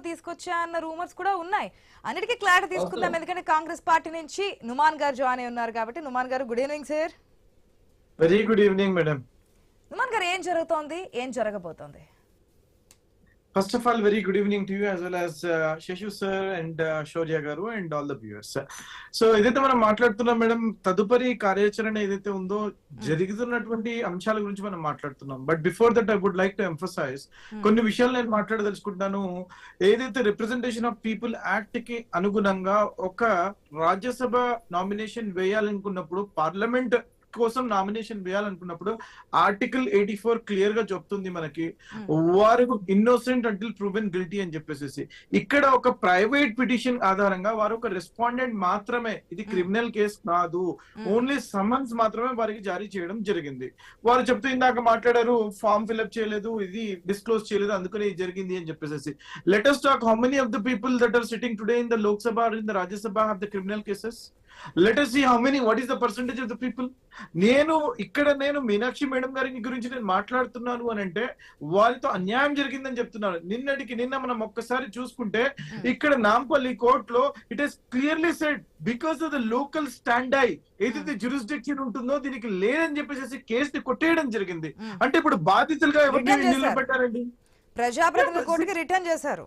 తీసుకొచ్చా అన్న రూమర్స్ కూడా ఉన్నాయి. అన్నిటికీ క్లారిటీ తీసుకుందాం, ఎందుకంటే కాంగ్రెస్ పార్టీ నుంచి నుమాన్ గారు జాయిన్ అయి ఉన్నారు కాబట్టి. నుమాన్ గారు, good evening sir. Very good evening madam. Numan గారు, ఏం జరుగుతోంది, ఏం జరగబోతోంది? First of all, very good evening to you as well as Sheshu sir and Shaurya garu and all the viewers. So ఏదైతే మనం మాట్లాడుతున్నాం మేడం, తదుపరి కార్యాచరణ ఏదైతే ఉందో జరుగుతున్నటువంటి అంశాల గురించి మనం మాట్లాడుతున్నాం. But before that I would like to emphasize కొన్ని విషయాలు నేను మాట్లాడదలుచుకుంటున్నాను. ఏదైతే రిప్రజెంటేషన్ ఆఫ్ పీపుల్ యాక్ట్ కి అనుగుణంగా ఒక రాజ్యసభ నామినేషన్ వేయాలనుకున్నప్పుడు, పార్లమెంట్ కోసం నామినేషన్ వేయాలనుకున్నప్పుడు ఆర్టికల్ 84 క్లియర్ గా చెప్తుంది మనకి, వారు ఇన్నోసెంట్ అంటిల్ ప్రూవెన్ గిల్టీ అని చెప్పేసి. ఇక్కడ ఒక ప్రైవేట్ పిటిషన్ ఆధారంగా వారు ఒక రెస్పాండెంట్ మాత్రమే, ఇది క్రిమినల్ కేసు కాదు, ఓన్లీ సమన్స్ మాత్రమే వారికి జారీ చేయడం జరిగింది. వారు చెప్తూ ఇందాక మాట్లాడారు, ఫామ్ ఫిల్అప్ చేయలేదు, ఇది డిస్క్లోజ్ చేయలేదు, అందుకని ఇది జరిగింది అని చెప్పేసి. Let us talk how many of the people that are sitting today in the Lok Sabha or in the Rajya Sabha have the criminal cases. Let us see how many, what is the percentage of the people. నేను Meenakshi madam గారి గురించి నేను మాట్లాడుతున్నాను అని అంటే వారితో అన్యాయం జరిగిందని చెప్తున్నాను. నిన్న మనం ఒక్కసారి చూసుకుంటే ఇక్కడ నాంపల్లి కోర్టులో it is clearly said, because of the local stand I ఏదైతే జ్యూరిస్డిక్షన్ ఉంటుందో దీనికి లేదని చెప్పేసి కేసుని కొట్టేయడం జరిగింది. అంటే ఇప్పుడు బాధితులుగా ఎవరిని నిలబెట్టారండి? ప్రజాప్రతినిధుల కోర్టుకి రిటర్న్ చేశారు.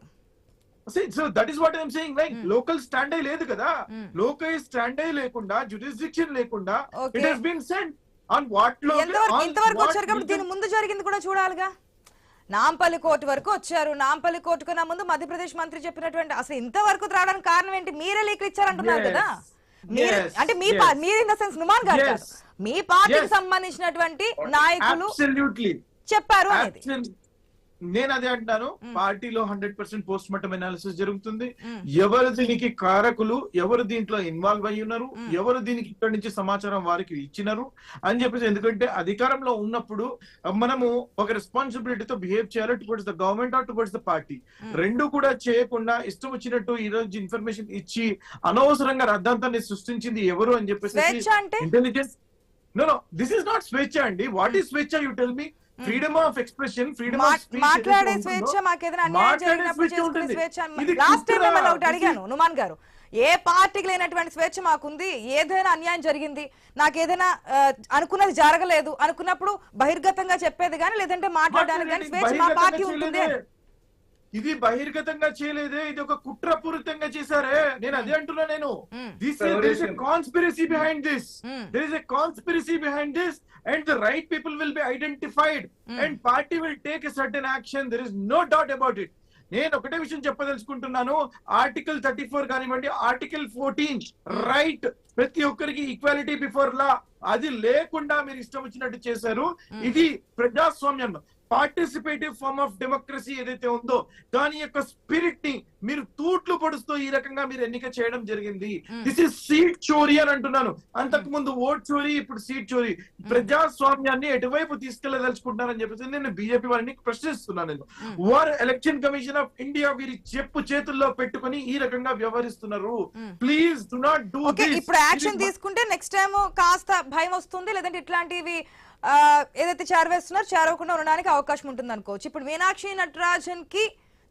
So that is what I am saying, like local stand ai లేదు కదా, local stand ai లేకుండా, jurisdiction లేకుండా it has been sent on what ఇంతవరకు వచ్చారు కాబట్టి దీని ముందు జరిగింది కూడా చూడాలిగా. నాంపల్లి కోర్టు వరకు వచ్చారు. నాంపల్లి కోర్టు కన్నా ముందు మధ్యప్రదేశ్ మంత్రి చెప్పినటువంటి అసలు ఇంతవరకు రావడానికి కారణం ఏంటి? మీరే లీకులు ఇచ్చారంటున్నారు కదా. అంటే మీరు ఇన్ ద సెన్స్ నుమాన్ గారు కాదు, మీ పార్టీకి సంబంధించినటువంటి నాయకులు చెప్పారు అనేది. నేను అదే అంటున్నాను, పార్టీలో 100% పోస్ట్ మార్టం అనాలిసిస్ జరుగుతుంది. ఎవరు దీనికి కారకులు, ఎవరు దీంట్లో ఇన్వాల్వ్ అయ్యి ఉన్నారు, ఎవరు దీనికి ఇక్కడి నుంచి సమాచారం వారికి ఇచ్చినారు అని చెప్పేసి. ఎందుకంటే అధికారంలో ఉన్నప్పుడు మనము ఒక రెస్పాన్సిబిలిటీతో బిహేవ్ చేయాలి towards the government are towards the party. రెండు కూడా చేయకుండా ఇష్టం వచ్చినట్టు ఈ రోజు ఇన్ఫర్మేషన్ ఇచ్చి అనవసరంగా రద్దంతాన్ని సృష్టించింది ఎవరు అని చెప్పేసి. Intelligence no, this is not స్వేచ్ఛ అండి. వాట్ ఈస్ స్వేచ్ఛ? You tell me. Freedom of expression, freedom of speech, మాట్లాడే స్వేచ్ఛ, మాకేదైనా అన్యాయం జరిగినప్పుడు చేసుకునే స్వేచ్ఛ. లాస్ట్ టైం మిమ్మల్ని ఒకటి అడిగాను నుమాన్ గారు, ఏ పార్టీకి లేనటువంటి స్వేచ్ఛ మాకుంది, ఏదైనా అన్యాయం జరిగింది, నాకు ఏదైనా అనుకున్నది జరగలేదు అనుకున్నప్పుడు బహిర్గతంగా చెప్పేది కానీ, లేదంటే మాట్లాడడానికి కానీ స్వేచ్ఛ మా పార్టీ ఉంటుంది. ఇది బహిర్గతంగా చేయలేదే, ఇది ఒక కుట్రపూరితంగా చేశారే. నేను అదే అంటున్నా. నేను there is a conspiracy behind this. There is a conspiracy behind this and the right people will be identified and party will take a certain action. There is no doubt about it. నేను ఒకటే విషయం చెప్పదలుచుకుంటున్నాను. Article 34 కానివ్వండి, article 14 right, ప్రతి ఒక్కరికి equality before law, అది లేకుండా మీరు ఇష్టం వచ్చినట్టు చేశారు. ఇది ప్రజాస్వామ్యంలో పార్టిసిపేటివ్ ఫార్మ్ ఆఫ్ డెమోక్రసీ ఏదైతే ఉందో దాని యొక్క స్పిరిట్ ని మీరు తూట్లు పడుస్తూ ఈ రకంగా మీరు ఎన్నిక చేయడం జరిగింది. దిస్ ఇస్ సీట్ చోరీ అని అంటున్నాను. అంతకు ముందు ఓట్ చోరీ, ఇప్పుడు సీట్ చోరీ. ప్రజాస్వామ్యాన్ని ఎటువైపు తీసుకెళ్లదలుచుకుంటున్నారని చెప్పేసి నేను బీజేపీ వారిని ప్రశ్నిస్తున్నాను. నేను వారు ఎలక్షన్ కమిషన్ ఆఫ్ ఇండియా వీరి చెప్పు చేతుల్లో పెట్టుకుని ఈ రకంగా వ్యవహరిస్తున్నారు. Please do not do this. ఇప్పుడు యాక్షన్ తీసుకుంటే నెక్స్ట్ టైం కాస్త భయం వస్తుంది, లేదంటే ఇట్లాంటివి ఏదైతే చేరవేస్తున్నారో చేరవకుండా ఉండడానికి అవకాశం ఉంటుంది అనుకోవచ్చు. ఇప్పుడు మీనాక్షి నటరాజన్ కి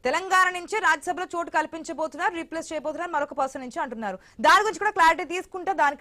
తెలంగాణ నుంచి రాజ్యసభలో చోటు కల్పించబోతున్నారు, రీప్లేస్ చేయబోతున్నారు మరొక పర్సన్ నుంచి అంటున్నారు. దాని గురించి కూడా క్లారిటీ తీసుకుంటే దానికి